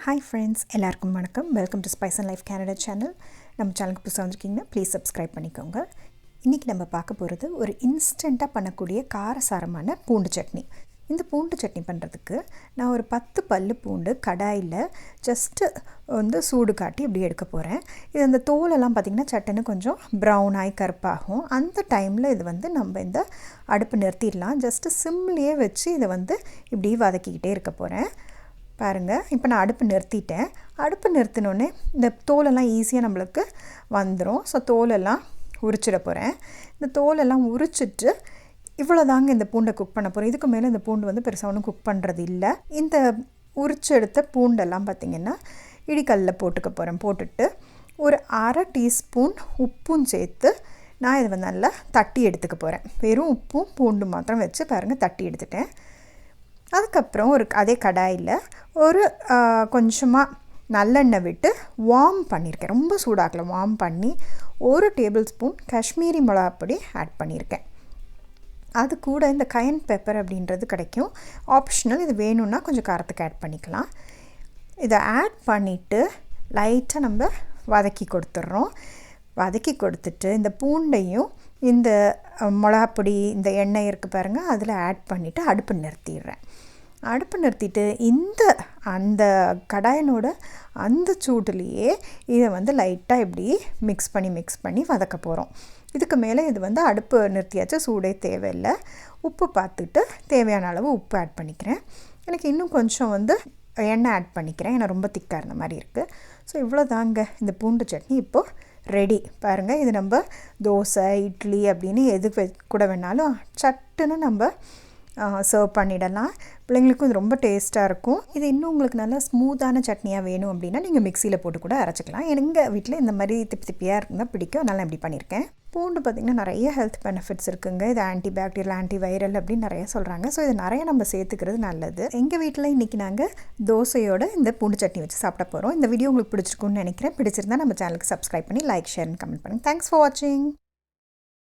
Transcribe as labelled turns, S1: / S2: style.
S1: Hi friends, எல்லாருக்கும் வணக்கம். Welcome to spice and life Canada channel. நம்ம சேனலுக்கு புதுசாக வந்திருக்கீங்கன்னா ப்ளீஸ் சப்ஸ்கிரைப் பண்ணிக்கோங்க. இன்றைக்கி நம்ம பார்க்க போகிறது ஒரு இன்ஸ்டண்ட்டாக பண்ணக்கூடிய காரசாரமான பூண்டு சட்னி. இந்த பூண்டு சட்னி பண்ணுறதுக்கு நான் ஒரு 10 பல்லு பூண்டு கடாயில் ஜஸ்ட்டு சூடு காட்டி இப்படி எடுக்க போகிறேன். இது அந்த தோலெல்லாம் பார்த்திங்கன்னா சட்டுன்னு கொஞ்சம் ப்ரௌன் ஆகி கருப்பாகும். அந்த டைமில் இது நம்ம இந்த அடுப்பு நிறுத்திடலாம். ஜஸ்ட்டு சிம்லேயே வச்சு இதை இப்படி வதக்கிக்கிட்டே இருக்க போகிறேன். பாருங்கள், இப்போ நான் அடுப்பு நிறுத்திட்டேன். அடுப்பு நிறுத்தினோடனே இந்த தோலெல்லாம் ஈஸியாக நம்மளுக்கு வந்துடும். ஸோ தோலெல்லாம் உரிச்சிட போகிறேன். இந்த தோலெல்லாம் உரிச்சிட்டு இவ்வளோ தாங்க இந்த பூண்டை குக் பண்ண போகிறேன். இதுக்கு மேலே இந்த பூண்டு பெருசாக ஒன்றும் குக் பண்ணுறது இல்லை. இந்த உரிச்சு எடுத்த பூண்டெல்லாம் பார்த்திங்கன்னா இடிக்கல்லில் போட்டுக்க போகிறேன். போட்டுட்டு ஒரு அரை டீஸ்பூன் உப்பும் சேர்த்து நான் இதை நல்லா தட்டி எடுத்துக்க போகிறேன். வெறும் உப்பும் பூண்டு மாத்திரம் வச்சு பாருங்கள் தட்டி எடுத்துட்டேன். அதுக்கப்புறம் அதே கடாயில் ஒரு கொஞ்சமாக நல்லெண்ணெய் விட்டு வார்ம் பண்ணியிருக்கேன். ரொம்ப சூடாக்கல, வார்ம் பண்ணி ஒரு டேபிள் ஸ்பூன் காஷ்மீரி மிளகாப்பொடி ஆட் பண்ணியிருக்கேன். அது கூட இந்த கயன் பெப்பர் அப்படின்றது கிடைக்கும், ஆப்ஷனல். இது வேணும்னா கொஞ்சம் காரத்துக்கு ஆட் பண்ணிக்கலாம். இதை ஆட் பண்ணிவிட்டு லைட்டாக நம்ம வதக்கி கொடுத்துட்றோம். வதக்கி கொடுத்துட்டு இந்த பூண்டையும் இந்த மிளகாப்பொடி இந்த எண்ணெய் இருக்குது பாருங்கள், அதில் ஆட் பண்ணிவிட்டு அடுப்பு நிறுத்திடுறேன். அடுப்பு நிறுத்திட்டு அந்த கடாயினோட அந்த சூட்டுலேயே இதை லைட்டாக இப்படி மிக்ஸ் பண்ணி வதக்க போகிறோம். இதுக்கு மேலே இது அடுப்பு நிறுத்தியாச்சு, சூடே தேவையில்லை. உப்பு பார்த்துட்டு தேவையான அளவு உப்பு ஆட் பண்ணிக்கிறேன். எனக்கு இன்னும் கொஞ்சம் எண்ணெய் ஆட் பண்ணிக்கிறேன், ஏன்னா ரொம்ப திக்காக இருந்த மாதிரி இருக்குது. ஸோ இவ்வளோ தாங்க இந்த பூண்டு சட்னி இப்போது ரெடி. பாருங்கள், இது நம்ம தோசை, இட்லி அப்படின்னு எது கூட வேணாலும் சட்டுன்னு நம்ம சர்வ் பண்ணிடலாம். பிள்ளைங்களுக்கும் இது ரொம்ப டேஸ்ட்டாக இருக்கும். இது இன்னும் உங்களுக்கு நல்லா ஸ்மூத்தான சட்னியாக வேணும் அப்படின்னா நீங்கள் மிக்சியில் போட்டு கூட அரைச்சிக்கலாம். எங்கள் வீட்டில் இந்த மாதிரி திப்பியாக இருந்தால் பிடிக்கும், அதனால் நான் இப்படி பண்ணியிருக்கேன். பூண்டு பார்த்திங்கன்னா நிறைய ஹெல்த் பெனிஃபிட்ஸ் இருக்குங்க. இது ஆன்டி பாக்டீரியல், ஆன்டி வைரல் அப்படின்னு நிறைய சொல்கிறாங்க. ஸோ இது நிறைய நம்ம சேர்த்துக்கிறது நல்லது. எங்கள் வீட்டில் இன்றைக்கி நாங்கள் தோசையோட இந்த பூண்டு சட்னி வச்சு சாப்பிட போகிறோம். இந்த வீடியோ உங்களுக்கு பிடிச்சிருக்குன்னு நினைக்கிறேன். பிடிச்சிருந்தா நம்ம சேனலுக்கு சப்ஸ்கிரைப் பண்ணி லைக், ஷேர் அண்ட் கமெண்ட் பண்ணுங்கள். தேங்க்ஸ் ஃபார் வாட்சிங்.